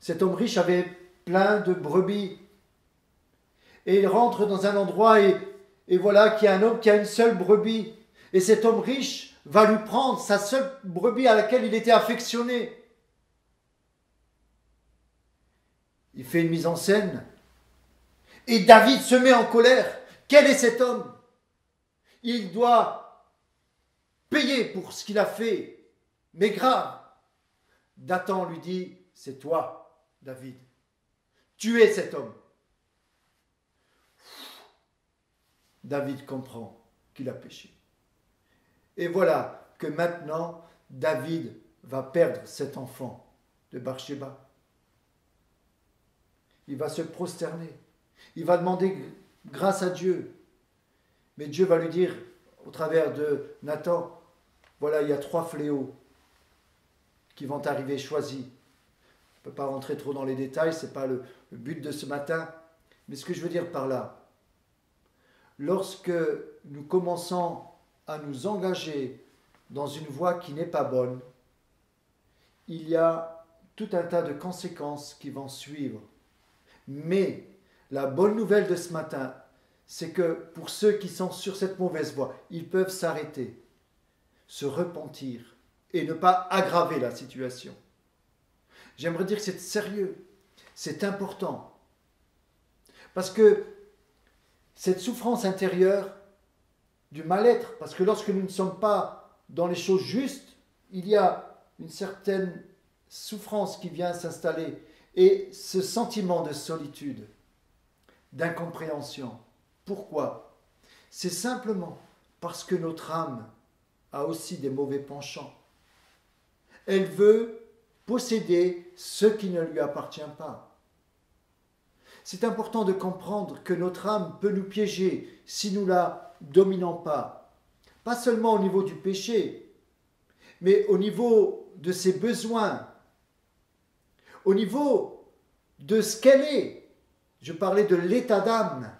Cet homme riche avait plein de brebis. Et il rentre dans un endroit et Et voilà qu'il y a un homme qui a une seule brebis. Et cet homme riche va lui prendre sa seule brebis à laquelle il était affectionné. Il fait une mise en scène. Et David se met en colère. Quel est cet homme? Il doit payer pour ce qu'il a fait. Mais grave. Nathan lui dit, c'est toi, David. Tu es cet homme. David comprend qu'il a péché. Et voilà que maintenant, David va perdre cet enfant de Bathsheba. Il va se prosterner. Il va demander grâce à Dieu. Mais Dieu va lui dire, au travers de Nathan, voilà, il y a 3 fléaux qui vont arriver choisis. Je ne peux pas rentrer trop dans les détails, ce n'est pas le but de ce matin. Mais ce que je veux dire par là, lorsque nous commençons à nous engager dans une voie qui n'est pas bonne, il y a tout un tas de conséquences qui vont suivre. Mais la bonne nouvelle de ce matin, c'est que pour ceux qui sont sur cette mauvaise voie, ils peuvent s'arrêter, se repentir et ne pas aggraver la situation. J'aimerais dire que c'est sérieux, c'est important. Parce que cette souffrance intérieure du mal-être, parce que lorsque nous ne sommes pas dans les choses justes, il y a une certaine souffrance qui vient s'installer et ce sentiment de solitude, d'incompréhension. Pourquoi? C'est simplement parce que notre âme a aussi des mauvais penchants. Elle veut posséder ce qui ne lui appartient pas. C'est important de comprendre que notre âme peut nous piéger si nous la dominons pas. Pas seulement au niveau du péché, mais au niveau de ses besoins, au niveau de ce qu'elle est. Je parlais de l'état d'âme.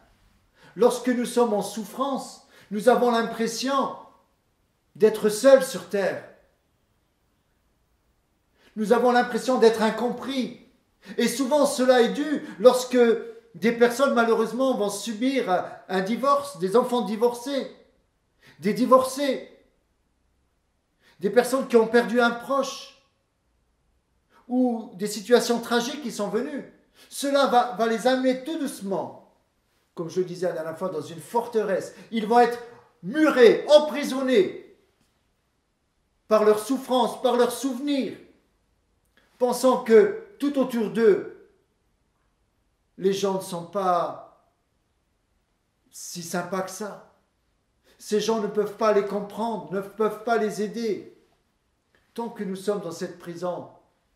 Lorsque nous sommes en souffrance, nous avons l'impression d'être seuls sur terre. Nous avons l'impression d'être incompris. Et souvent cela est dû lorsque des personnes malheureusement vont subir un divorce, des enfants divorcés, des divorcés, des personnes qui ont perdu un proche ou des situations tragiques qui sont venues. Cela va les amener tout doucement, comme je le disais la dernière fois, dans une forteresse. Ils vont être murés, emprisonnés par leurs souffrances, par leurs souvenirs, pensant que tout autour d'eux, les gens ne sont pas si sympas que ça. Ces gens ne peuvent pas les comprendre, ne peuvent pas les aider. Tant que nous sommes dans cette prison,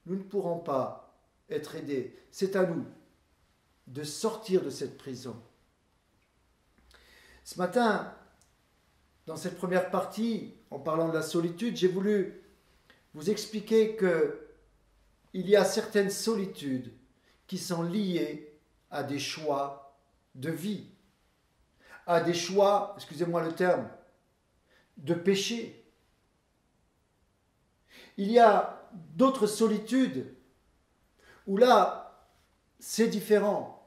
nous ne pourrons pas être aidés. C'est à nous de sortir de cette prison. Ce matin, dans cette première partie, en parlant de la solitude, j'ai voulu vous expliquer que il y a certaines solitudes qui sont liées à des choix de vie, à des choix, excusez-moi le terme, de péché. Il y a d'autres solitudes où là, c'est différent.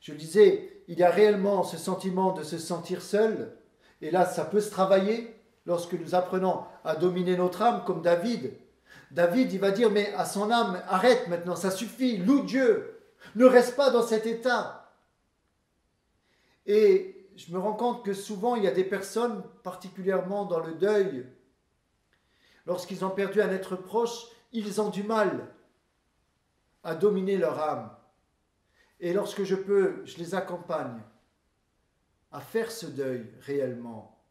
Je le disais, il y a réellement ce sentiment de se sentir seul, et là, ça peut se travailler lorsque nous apprenons à dominer notre âme, comme David. David, il va dire, mais à son âme, arrête maintenant, ça suffit, loue Dieu, ne reste pas dans cet état. Et je me rends compte que souvent, il y a des personnes, particulièrement dans le deuil, lorsqu'ils ont perdu un être proche, ils ont du mal à dominer leur âme. Et lorsque je peux, je les accompagne à faire ce deuil réellement.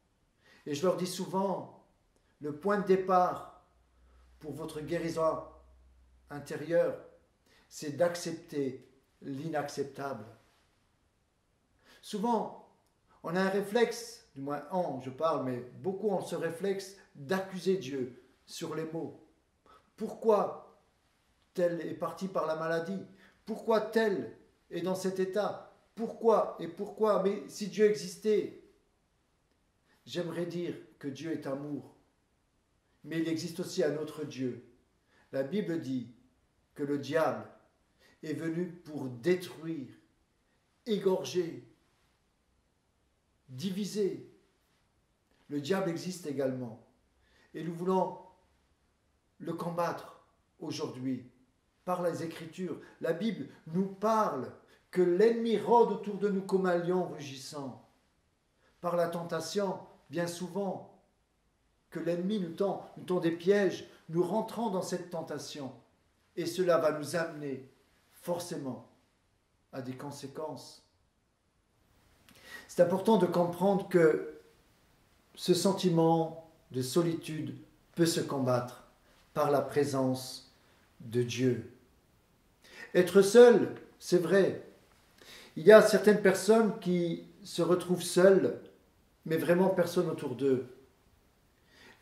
Et je leur dis souvent, le point de départ pour votre guérison intérieure, c'est d'accepter l'inacceptable. Souvent, on a un réflexe, du moins je parle, mais beaucoup ont ce réflexe d'accuser Dieu sur les maux. Pourquoi tel est parti par la maladie? Pourquoi tel est dans cet état? Pourquoi et pourquoi? Mais si Dieu existait, j'aimerais dire que Dieu est amour. Mais il existe aussi un autre Dieu. La Bible dit que le diable est venu pour détruire, égorger. diviser. Le diable existe également. Et nous voulons le combattre aujourd'hui par les Écritures. La Bible nous parle que l'ennemi rôde autour de nous comme un lion rugissant. Par la tentation, bien souvent, que l'ennemi nous tend des pièges, nous rentrons dans cette tentation. Et cela va nous amener forcément à des conséquences. C'est important de comprendre que ce sentiment de solitude peut se combattre par la présence de Dieu. Être seul, c'est vrai. Il y a certaines personnes qui se retrouvent seules, mais vraiment personne autour d'eux.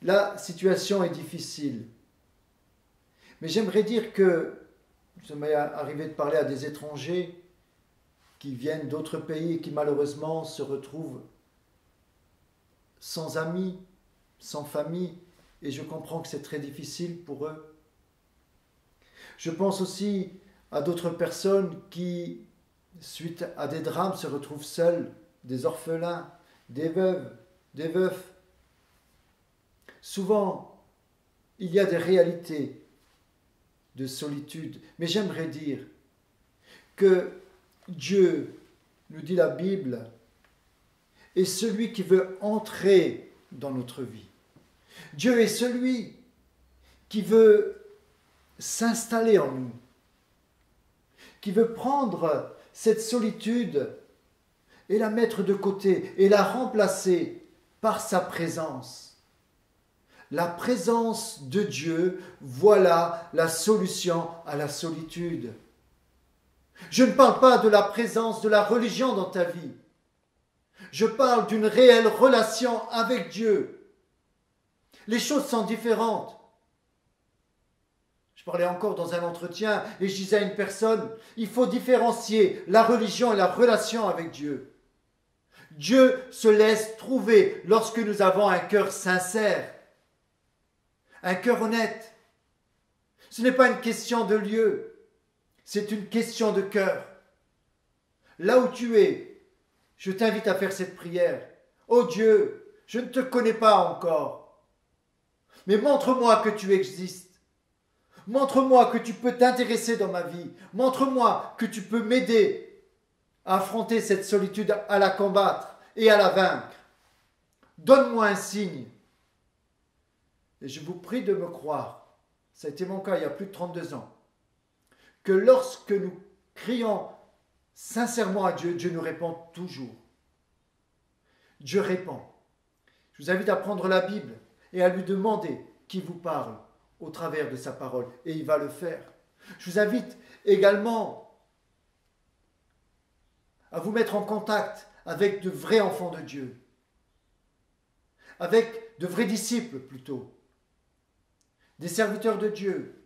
La situation est difficile. Mais j'aimerais dire que, ça m'est arrivé de parler à des étrangers qui viennent d'autres pays et qui malheureusement se retrouvent sans amis, sans famille, et je comprends que c'est très difficile pour eux. Je pense aussi à d'autres personnes qui, suite à des drames, se retrouvent seuls, des orphelins, des veuves, des veufs. Souvent, il y a des réalités de solitude, mais j'aimerais dire que Dieu, nous dit la Bible, est celui qui veut entrer dans notre vie. Dieu est celui qui veut s'installer en nous, qui veut prendre cette solitude et la mettre de côté et la remplacer par sa présence. La présence de Dieu, voilà la solution à la solitude. Je ne parle pas de la présence de la religion dans ta vie. Je parle d'une réelle relation avec Dieu. Les choses sont différentes. Je parlais encore dans un entretien et je disais à une personne, il faut différencier la religion et la relation avec Dieu. Dieu se laisse trouver lorsque nous avons un cœur sincère, un cœur honnête. Ce n'est pas une question de lieu, c'est une question de cœur. Là où tu es, je t'invite à faire cette prière. Oh Dieu, je ne te connais pas encore, mais montre-moi que tu existes. Montre-moi que tu peux t'intéresser dans ma vie. Montre-moi que tu peux m'aider à affronter cette solitude, à la combattre et à la vaincre. Donne-moi un signe. Et je vous prie de me croire, ça a été mon cas il y a plus de 32 ans, que lorsque nous crions sincèrement à Dieu, Dieu nous répond toujours. Dieu répond. Je vous invite à prendre la Bible et à lui demander qui vous parle au travers de sa parole, et il va le faire. Je vous invite également à vous mettre en contact avec de vrais enfants de Dieu, avec de vrais disciples plutôt, des serviteurs de Dieu,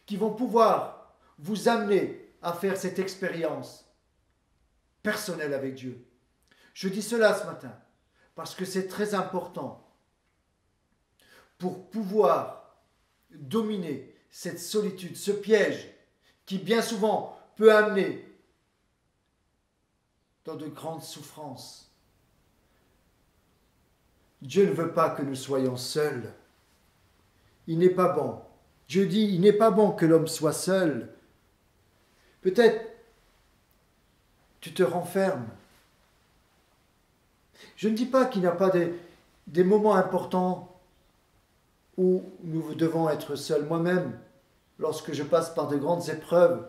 qui vont pouvoir vous amener à faire cette expérience personnelle avec Dieu. Je dis cela ce matin parce que c'est très important pour pouvoir dominer cette solitude, ce piège qui bien souvent peut amener dans de grandes souffrances. Dieu ne veut pas que nous soyons seuls. Il n'est pas bon. Dieu dit, il n'est pas bon que l'homme soit seul. Peut-être tu te renfermes. Je ne dis pas qu'il n'y a pas des moments importants où nous devons être seuls. Moi-même, lorsque je passe par de grandes épreuves,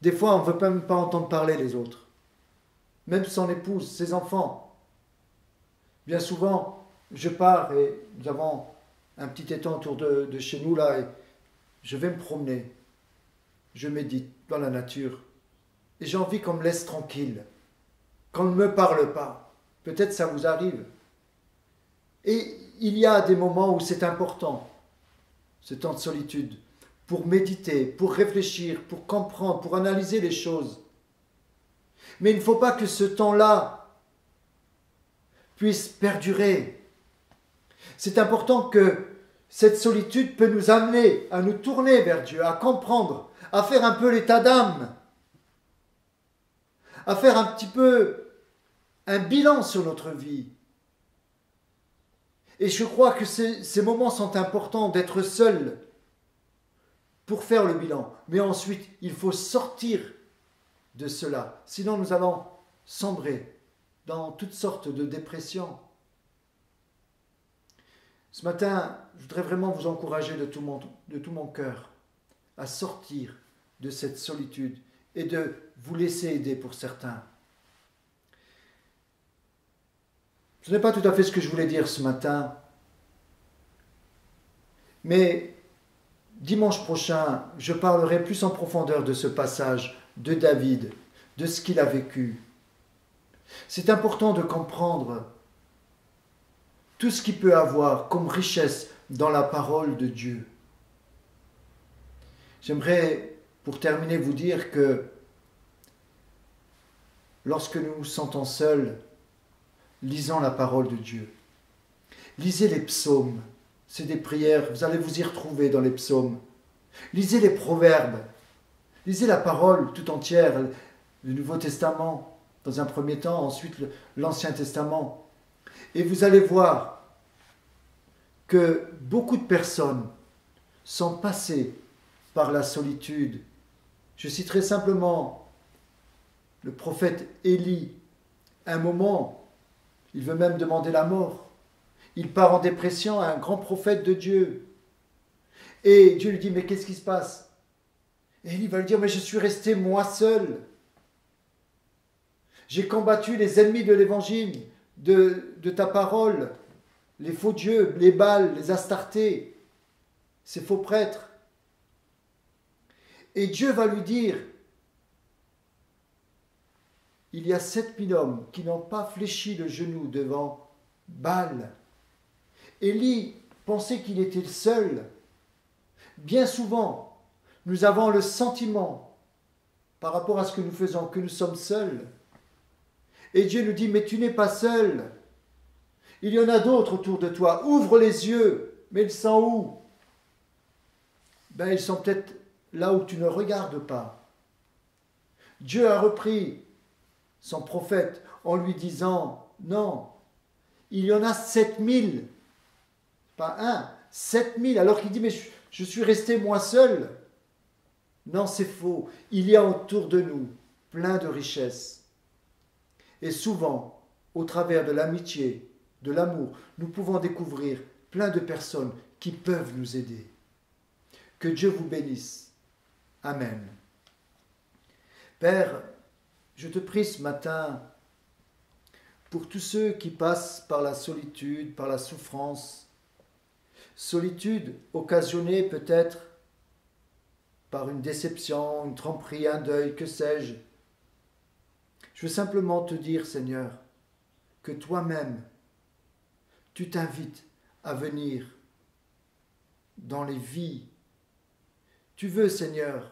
des fois on ne veut même pas entendre parler les autres. Même son épouse, ses enfants. Bien souvent, je pars et nous avons un petit étang autour de chez nous là et je vais me promener. Je médite dans la nature et j'ai envie qu'on me laisse tranquille, qu'on ne me parle pas. Peut-être ça vous arrive. Et il y a des moments où c'est important, ce temps de solitude, pour méditer, pour réfléchir, pour comprendre, pour analyser les choses. Mais il ne faut pas que ce temps-là puisse perdurer. C'est important que cette solitude peut nous amener à nous tourner vers Dieu, à comprendre, à faire un peu l'état d'âme, à faire un petit peu un bilan sur notre vie. Et je crois que ces moments sont importants d'être seul pour faire le bilan. Mais ensuite, il faut sortir de cela. Sinon, nous allons sombrer dans toutes sortes de dépressions. Ce matin, je voudrais vraiment vous encourager de tout mon cœur à sortir de cette solitude et de vous laisser aider pour certains. Ce n'est pas tout à fait ce que je voulais dire ce matin, mais dimanche prochain, je parlerai plus en profondeur de ce passage de David, de ce qu'il a vécu. C'est important de comprendre tout ce qu'il peut avoir comme richesse dans la parole de Dieu. J'aimerais, pour terminer, vous dire que lorsque nous nous sentons seuls, lisons la parole de Dieu. Lisez les psaumes, c'est des prières, vous allez vous y retrouver dans les psaumes. Lisez les proverbes, lisez la parole tout entière, le Nouveau Testament dans un premier temps, ensuite l'Ancien Testament. Et vous allez voir que beaucoup de personnes sont passées par la solitude. Je citerai simplement le prophète Élie. À un moment, il veut même demander la mort. Il part en dépression à un grand prophète de Dieu. Et Dieu lui dit, mais qu'est-ce qui se passe? Et Élie va lui dire, mais je suis resté moi seul. J'ai combattu les ennemis de l'évangile, de ta parole, les faux dieux, les Baals, les Astartés, ces faux prêtres. Et Dieu va lui dire, il y a 7000 hommes qui n'ont pas fléchi le genou devant Baal. Élie pensait qu'il était le seul. Bien souvent, nous avons le sentiment, par rapport à ce que nous faisons, que nous sommes seuls. Et Dieu nous dit, mais tu n'es pas seul. Il y en a d'autres autour de toi. Ouvre les yeux. Mais ils sont où? Ils sont peut-être là où tu ne regardes pas. Dieu a repris son prophète en lui disant, non, il y en a 7000. Pas un, 7000. Alors qu'il dit, mais je suis resté moi seul. Non, c'est faux. Il y a autour de nous plein de richesses. Et souvent, au travers de l'amitié, de l'amour, nous pouvons découvrir plein de personnes qui peuvent nous aider. Que Dieu vous bénisse. Amen. Père, je te prie ce matin pour tous ceux qui passent par la solitude, par la souffrance. Solitude occasionnée peut-être par une déception, une tromperie, un deuil, que sais-je. Je veux simplement te dire, Seigneur, que toi-même, tu t'invites à venir dans les vies. Tu veux, Seigneur,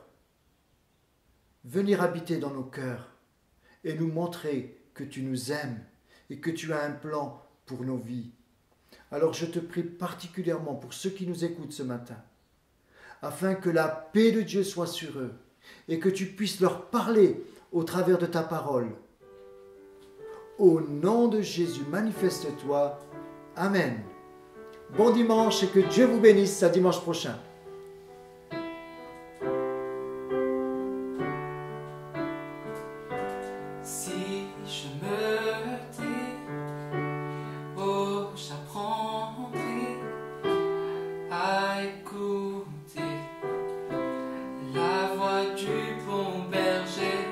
venir habiter dans nos cœurs et nous montrer que tu nous aimes et que tu as un plan pour nos vies. Alors je te prie particulièrement pour ceux qui nous écoutent ce matin, afin que la paix de Dieu soit sur eux et que tu puisses leur parler au travers de ta parole. Au nom de Jésus, manifeste-toi. Amen. Bon dimanche et que Dieu vous bénisse. À dimanche prochain. Si je me tais, oh, j'apprendrai à écouter la voix du bon berger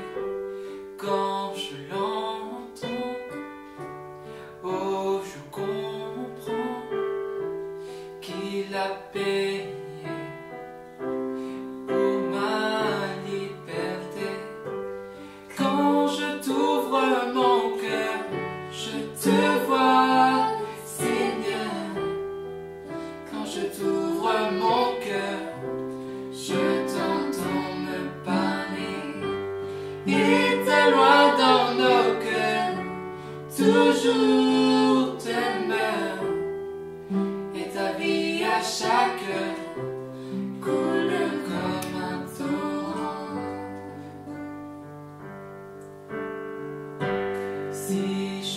quand je l'entends. Oh, je comprends qu'il a payé pour ma liberté. Quand je t'ouvre mon cœur, je te vois, Seigneur. Quand je t'ouvre mon cœur, je t'entends me parler. Et ta loi dans nos cœurs, toujours demeure. Et ta vie à chaque heure coule comme un torrent. Si je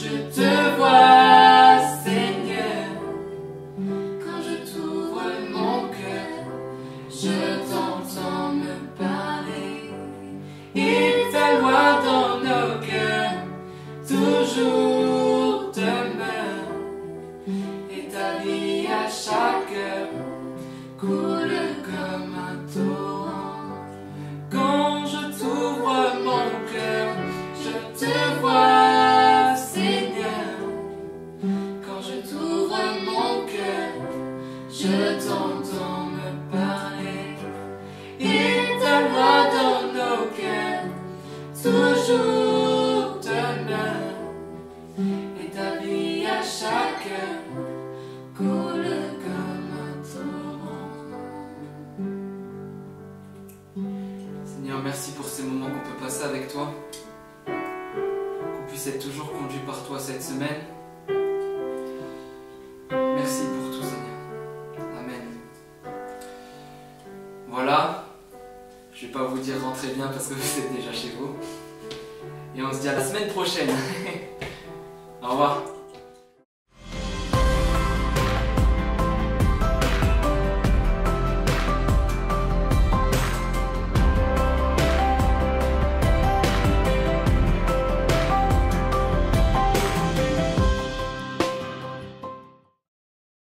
je te vois, Seigneur. Quand je t'ouvre mon cœur, je t'entends me parler. Et ta loi dans nos cœurs toujours demeure. Et ta vie à chaque heure coule comme un torrent. Quand je t'ouvre mon cœur, je te vois, Seigneur. Quand je t'ouvre mon cœur, je t'entends me parler. Et ta loi dans nos cœurs toujours demeure. Et ta vie à chaque heure coule comme un torrent. Seigneur, merci pour ces moments qu'on peut passer avec toi. Qu'on puisse être toujours conduit par toi cette semaine. Merci pour tout, Seigneur. Amen. Voilà. Je vais pas vous dire rentrez bien parce que vous êtes déjà chez vous. Et on se dit à la semaine prochaine. Au revoir.